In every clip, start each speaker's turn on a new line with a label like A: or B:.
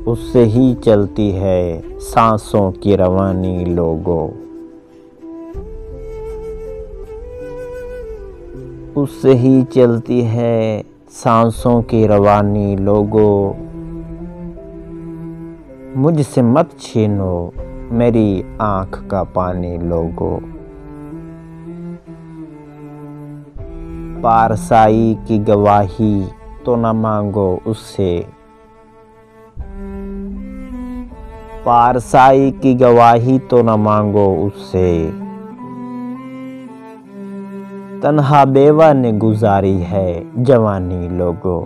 A: उससे ही चलती है सांसों की रवानी लोगों। उससे ही चलती है सांसों की रवानी लोगों। मुझसे मत छीनो मेरी आँख का पानी लोगों। पारसाई की गवाही तो न मांगो उससे। पारसाई की गवाही तो न मांगो उससे। तन्हा बेवा ने गुजारी है जवानी लोगों।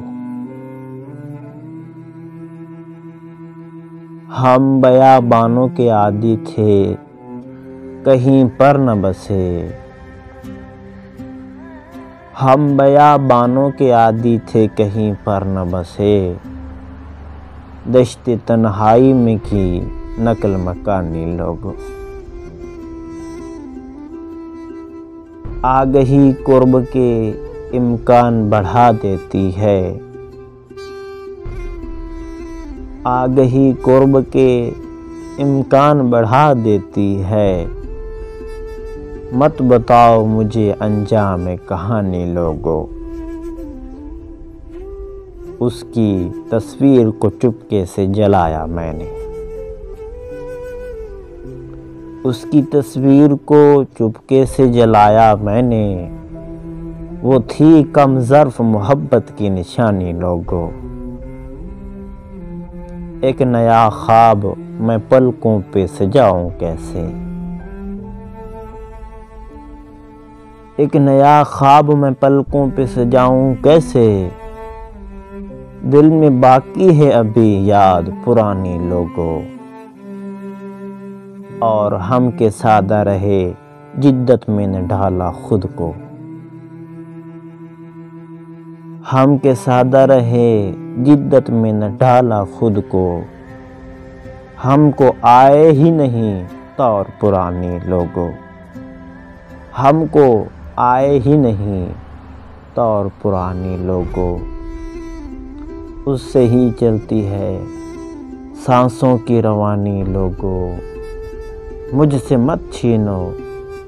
A: हम बयाबानों के आदी थे कहीं पर न बसे। हम बयाबानों के आदी थे कहीं पर न बसे। दश्त तन्हाई में की नकल मकानी लोगों। आगही कुर्ब के इम्कान बढ़ा देती है। आगही कुर्ब के इम्कान बढ़ा देती है। मत बताओ मुझे अंजाम कहानी लोगों। उसकी तस्वीर को चुपके से जलाया मैंने। उसकी तस्वीर को चुपके से जलाया मैंने। वो थी कम ज़र्फ़ मोहब्बत की निशानी लोगों। एक नया ख्वाब मैं पलकों पे सजाऊं कैसे। एक नया ख्वाब मैं पलकों पे सजाऊं कैसे। दिल में बाकी है अभी याद पुरानी लोगों। और हम के सादा रहे जिद्दत में न ढाला खुद को। हम के सादा रहे जिद्दत में न ढाला खुद को। हमको आए ही नहीं तौर पुरानी लोगों। हमको आए ही नहीं तौर पुरानी लोगों। उससे ही चलती है सांसों की रवानी लोगों। मुझसे मत छीनो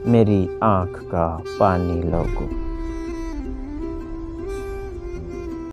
A: मेरी आँख का पानी लोगों।